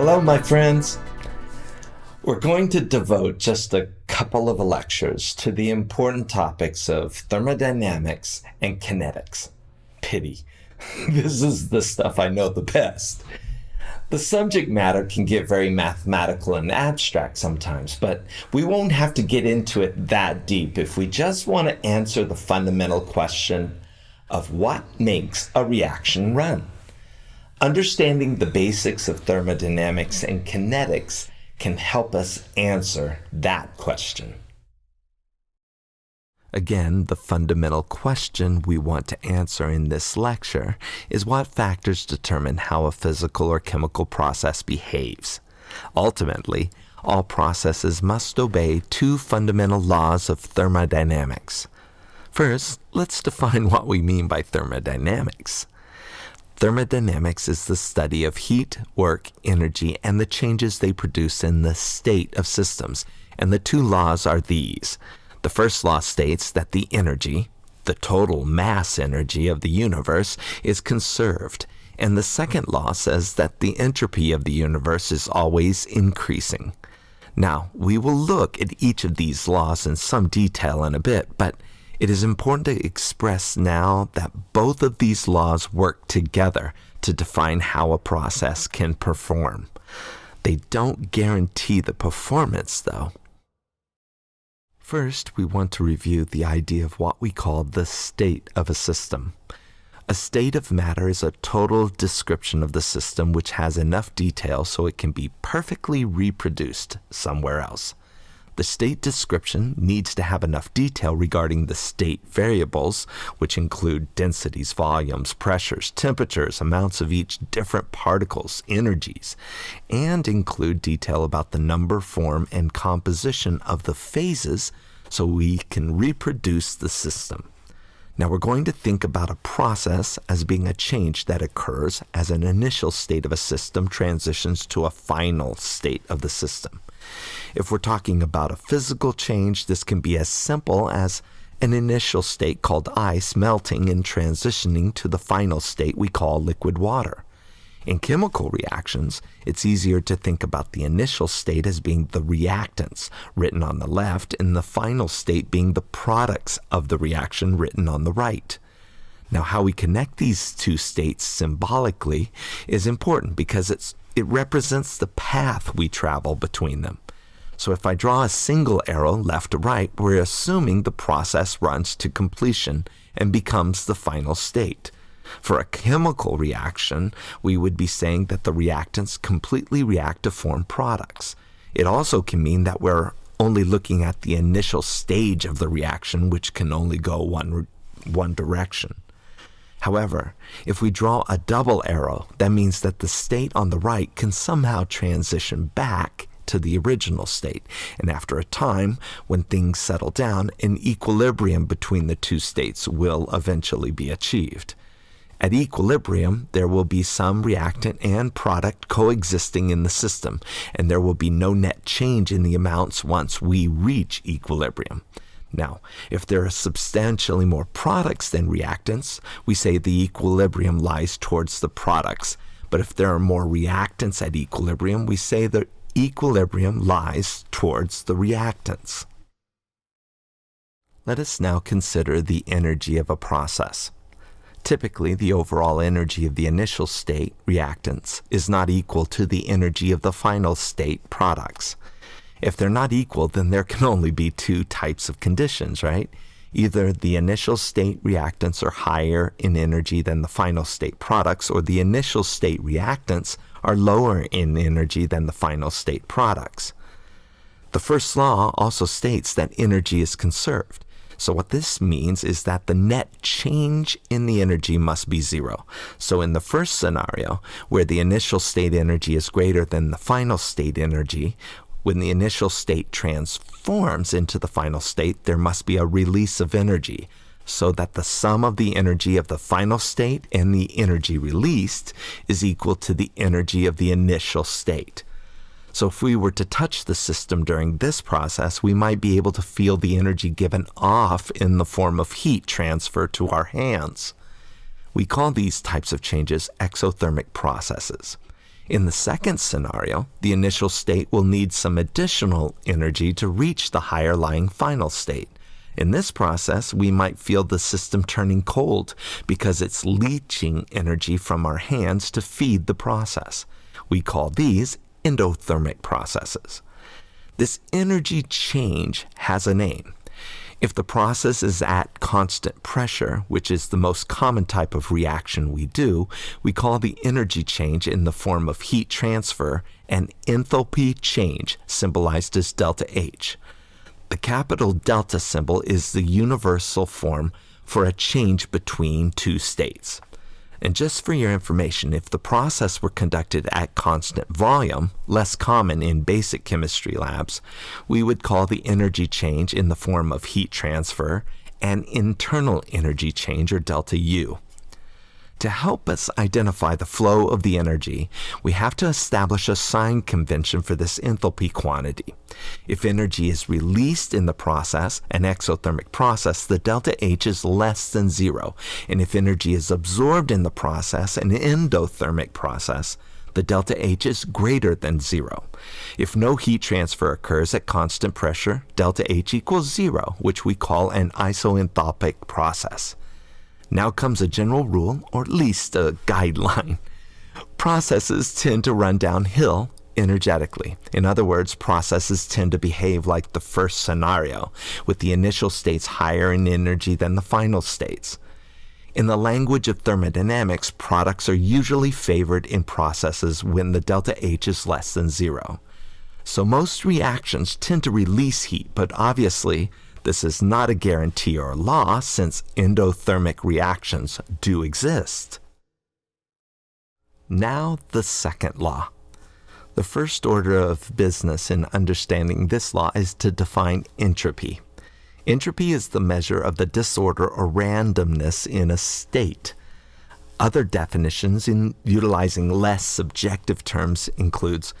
Hello, my friends. We're going to devote just a couple of lectures to the important topics of thermodynamics and kinetics. Pity. This is the stuff I know the best. The subject matter can get very mathematical and abstract sometimes, but we won't have to get into it that deep if we just want to answer the fundamental question of what makes a reaction run. Understanding the basics of thermodynamics and kinetics can help us answer that question. Again, the fundamental question we want to answer in this lecture is what factors determine how a physical or chemical process behaves. Ultimately, all processes must obey two fundamental laws of thermodynamics. First, let's define what we mean by thermodynamics. Thermodynamics is the study of heat, work, energy, and the changes they produce in the state of systems, and the two laws are these. The first law states that the energy, the total mass energy of the universe, is conserved, and the second law says that the entropy of the universe is always increasing. Now, we will look at each of these laws in some detail in a bit, but it is important to express now that both of these laws work together to define how a process can perform. They don't guarantee the performance, though. First, we want to review the idea of what we call the state of a system. A state of matter is a total description of the system which has enough detail so it can be perfectly reproduced somewhere else. The state description needs to have enough detail regarding the state variables, which include densities, volumes, pressures, temperatures, amounts of each different particles, energies, and include detail about the number, form, and composition of the phases so we can reproduce the system. Now we're going to think about a process as being a change that occurs as an initial state of a system transitions to a final state of the system. If we're talking about a physical change, this can be as simple as an initial state called ice melting and transitioning to the final state we call liquid water. In chemical reactions, it's easier to think about the initial state as being the reactants, written on the left, and the final state being the products of the reaction, written on the right. Now, how we connect these two states symbolically is important because it represents the path we travel between them. So if I draw a single arrow left to right, we're assuming the process runs to completion and becomes the final state. For a chemical reaction, we would be saying that the reactants completely react to form products. It also can mean that we're only looking at the initial stage of the reaction, which can only go one direction. However, if we draw a double arrow, that means that the state on the right can somehow transition back to the original state, and after a time, when things settle down, an equilibrium between the two states will eventually be achieved. At equilibrium, there will be some reactant and product coexisting in the system, and there will be no net change in the amounts once we reach equilibrium. Now, if there are substantially more products than reactants, we say the equilibrium lies towards the products. But if there are more reactants at equilibrium, we say the equilibrium lies towards the reactants. Let us now consider the energy of a process. Typically, the overall energy of the initial state, reactants, is not equal to the energy of the final state, products. If they're not equal, then there can only be two types of conditions, right? Either the initial state reactants are higher in energy than the final state products, or the initial state reactants are lower in energy than the final state products. The first law also states that energy is conserved. So what this means is that the net change in the energy must be zero. So in the first scenario, where the initial state energy is greater than the final state energy, when the initial state transforms into the final state, there must be a release of energy, so that the sum of the energy of the final state and the energy released is equal to the energy of the initial state. So if we were to touch the system during this process, we might be able to feel the energy given off in the form of heat transfer to our hands. We call these types of changes exothermic processes. In the second scenario, the initial state will need some additional energy to reach the higher lying final state. In this process, we might feel the system turning cold because it's leaching energy from our hands to feed the process. We call these endothermic processes. This energy change has a name. If the process is at constant pressure, which is the most common type of reaction we do, we call the energy change in the form of heat transfer an enthalpy change, symbolized as delta H. The capital delta symbol is the universal form for a change between two states. And just for your information, if the process were conducted at constant volume, less common in basic chemistry labs, we would call the energy change in the form of heat transfer an internal energy change, or delta U. To help us identify the flow of the energy, we have to establish a sign convention for this enthalpy quantity. If energy is released in the process, an exothermic process, the delta H is less than 0. And if energy is absorbed in the process, an endothermic process, the delta H is greater than 0. If no heat transfer occurs at constant pressure, delta H equals 0, which we call an isoenthalpic process. Now comes a general rule, or at least a guideline. Processes tend to run downhill energetically. In other words, processes tend to behave like the first scenario, with the initial states higher in energy than the final states. In the language of thermodynamics, products are usually favored in processes when the delta H is less than 0. So most reactions tend to release heat, but obviously, this is not a guarantee or law, since endothermic reactions do exist. Now the second law. The first order of business in understanding this law is to define entropy. Entropy is the measure of the disorder or randomness in a state. Other definitions in utilizing less subjective terms includes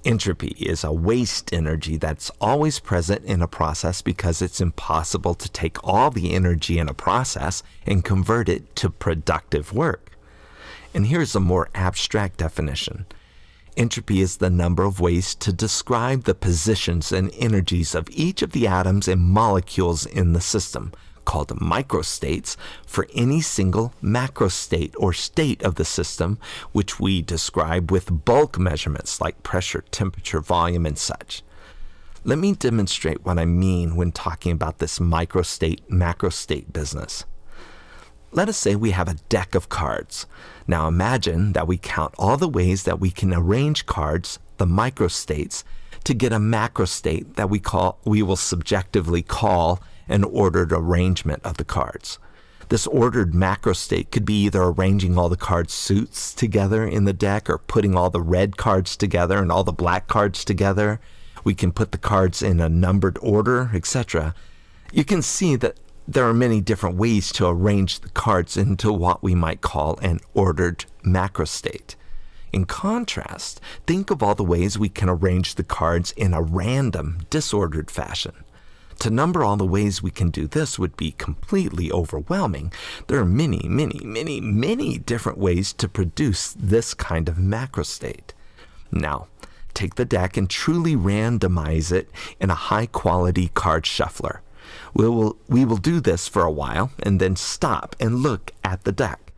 entropy is a waste energy that's always present in a process because it's impossible to take all the energy in a process and convert it to productive work. And here's a more abstract definition. Entropy is the number of ways to describe the positions and energies of each of the atoms and molecules in the system, called microstates, for any single macrostate or state of the system, which we describe with bulk measurements like pressure, temperature, volume, and such. Let me demonstrate what I mean when talking about this microstate, macrostate business. Let us say we have a deck of cards. Now imagine that we count all the ways that we can arrange cards, the microstates, to get a macrostate that we will subjectively call an ordered arrangement of the cards. This ordered macrostate could be either arranging all the card suits together in the deck, or putting all the red cards together and all the black cards together. We can put the cards in a numbered order, etc. You can see that there are many different ways to arrange the cards into what we might call an ordered macrostate. In contrast, think of all the ways we can arrange the cards in a random, disordered fashion. To number all the ways we can do this would be completely overwhelming. There are many, many, many, many different ways to produce this kind of macrostate. Now, take the deck and truly randomize it in a high-quality card shuffler. We will do this for a while and then stop and look at the deck.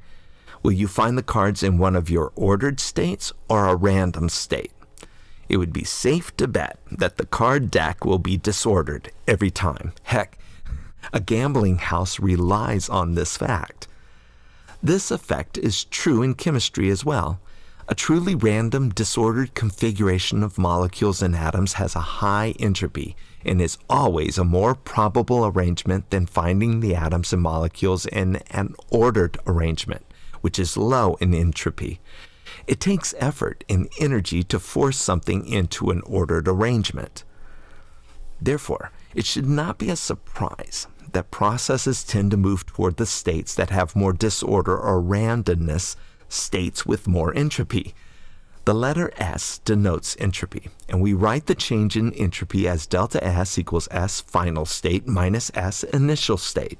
Will you find the cards in one of your ordered states or a random state? It would be safe to bet that the card deck will be disordered every time. Heck, a gambling house relies on this fact. This effect is true in chemistry as well. A truly random, disordered configuration of molecules and atoms has a high entropy and is always a more probable arrangement than finding the atoms and molecules in an ordered arrangement, which is low in entropy. It takes effort and energy to force something into an ordered arrangement. Therefore, it should not be a surprise that processes tend to move toward the states that have more disorder or randomness, states with more entropy. The letter S denotes entropy, and we write the change in entropy as delta S equals S final state minus S initial state.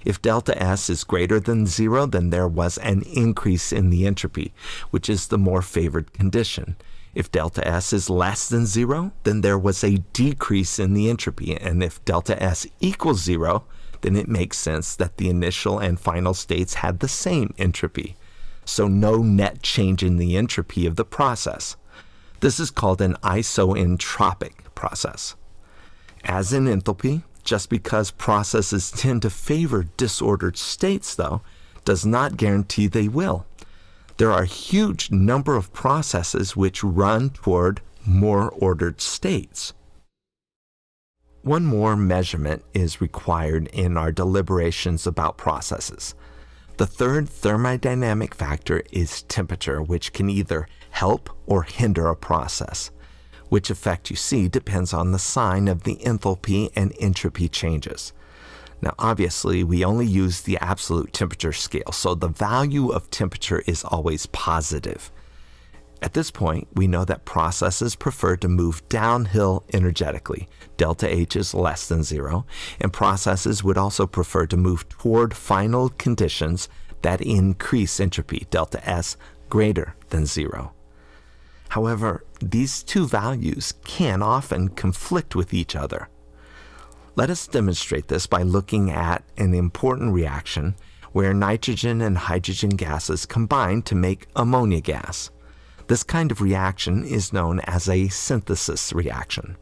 If delta S is greater than 0, then there was an increase in the entropy, which is the more favored condition. If delta S is less than 0, then there was a decrease in the entropy, and if delta S equals 0, then it makes sense that the initial and final states had the same entropy. So no net change in the entropy of the process. This is called an isoentropic process. As in enthalpy, just because processes tend to favor disordered states, though, does not guarantee they will. There are a huge number of processes which run toward more ordered states. One more measurement is required in our deliberations about processes. The third thermodynamic factor is temperature, which can either help or hinder a process. Which effect you see depends on the sign of the enthalpy and entropy changes. Now, obviously, we only use the absolute temperature scale, so the value of temperature is always positive. At this point, we know that processes prefer to move downhill energetically, delta H is less than 0, and processes would also prefer to move toward final conditions that increase entropy, delta S greater than 0. However, these two values can often conflict with each other. Let us demonstrate this by looking at an important reaction where nitrogen and hydrogen gases combine to make ammonia gas. This kind of reaction is known as a synthesis reaction.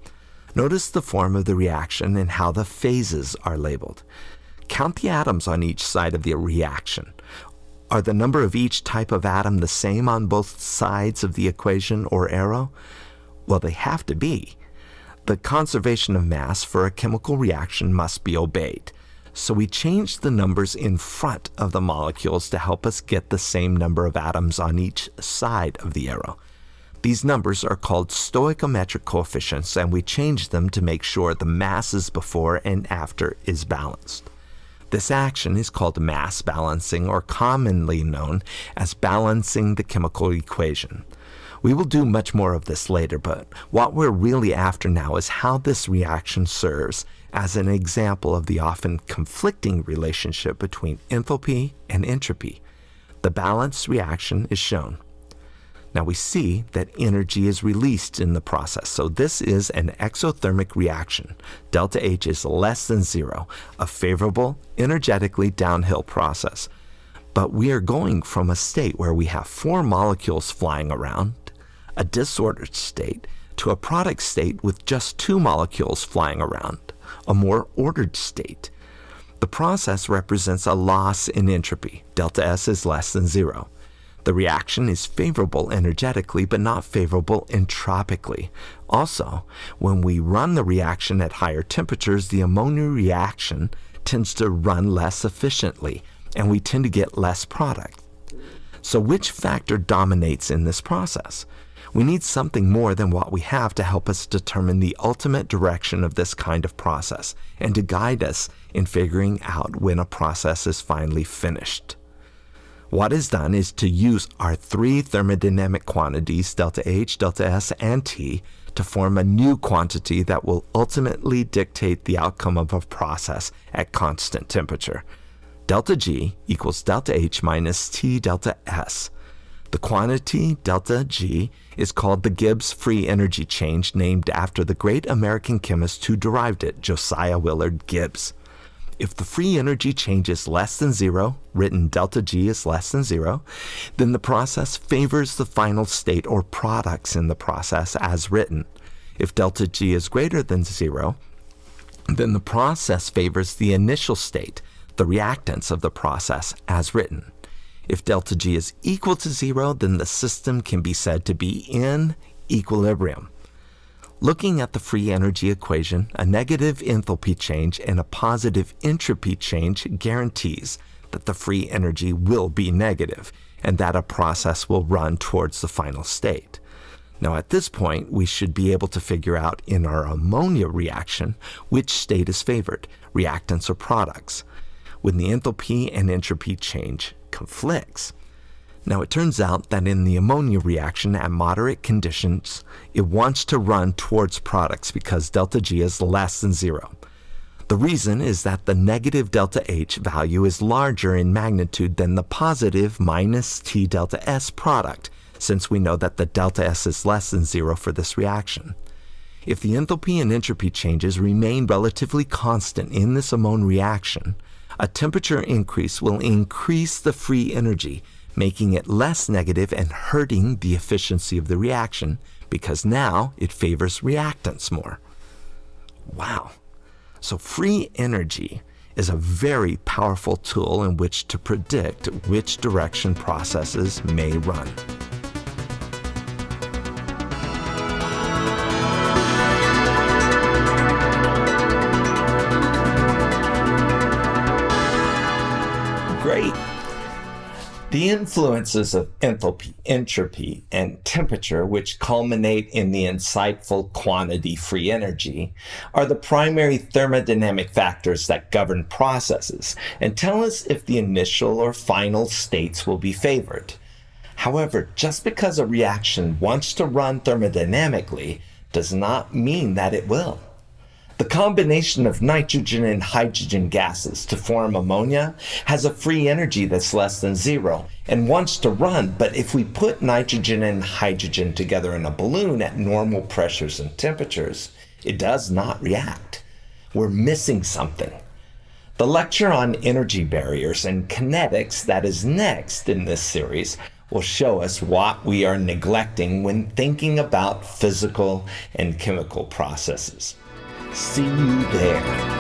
Notice the form of the reaction and how the phases are labeled. Count the atoms on each side of the reaction. Are the number of each type of atom the same on both sides of the equation or arrow? Well, they have to be. The conservation of mass for a chemical reaction must be obeyed. So we change the numbers in front of the molecules to help us get the same number of atoms on each side of the arrow. These numbers are called stoichiometric coefficients, and we change them to make sure the masses before and after is balanced. This action is called mass balancing, or commonly known as balancing the chemical equation. We will do much more of this later, but what we're really after now is how this reaction serves as an example of the often conflicting relationship between enthalpy and entropy. The balanced reaction is shown. Now we see that energy is released in the process, so this is an exothermic reaction. Delta H is less than 0, a favorable, energetically downhill process. But we are going from a state where we have 4 molecules flying around, a disordered state, to a product state with just 2 molecules flying around, a more ordered state. The process represents a loss in entropy. Delta S is less than 0. The reaction is favorable energetically, but not favorable entropically. Also, when we run the reaction at higher temperatures, the ammonia reaction tends to run less efficiently, and we tend to get less product. So which factor dominates in this process? We need something more than what we have to help us determine the ultimate direction of this kind of process and to guide us in figuring out when a process is finally finished. What is done is to use our 3 thermodynamic quantities, delta H, delta S, and T, to form a new quantity that will ultimately dictate the outcome of a process at constant temperature. Delta G equals delta H minus T delta S. The quantity, delta G, is called the Gibbs free energy change, named after the great American chemist who derived it, Josiah Willard Gibbs. If the free energy change is less than 0, written delta G is less than 0, then the process favors the final state or products in the process as written. If delta G is greater than 0, then the process favors the initial state, the reactants of the process, as written. If delta G is equal to 0, then the system can be said to be in equilibrium. Looking at the free energy equation, a negative enthalpy change and a positive entropy change guarantees that the free energy will be negative and that a process will run towards the final state. Now at this point, we should be able to figure out in our ammonia reaction which state is favored, reactants or products, when the enthalpy and entropy change conflicts. Now it turns out that in the ammonia reaction at moderate conditions, it wants to run towards products because delta G is less than 0. The reason is that the negative delta H value is larger in magnitude than the positive minus T delta S product, since we know that the delta S is less than 0 for this reaction. If the enthalpy and entropy changes remain relatively constant in this ammonia reaction, a temperature increase will increase the free energy, making it less negative and hurting the efficiency of the reaction because now it favors reactants more. Wow. So free energy is a very powerful tool in which to predict which direction processes may run. Great. The influences of enthalpy, entropy, and temperature, which culminate in the insightful quantity free energy, are the primary thermodynamic factors that govern processes and tell us if the initial or final states will be favored. However, just because a reaction wants to run thermodynamically does not mean that it will. The combination of nitrogen and hydrogen gases to form ammonia has a free energy that's less than 0 and wants to run, but if we put nitrogen and hydrogen together in a balloon at normal pressures and temperatures, it does not react. We're missing something. The lecture on energy barriers and kinetics that is next in this series will show us what we are neglecting when thinking about physical and chemical processes. See you there.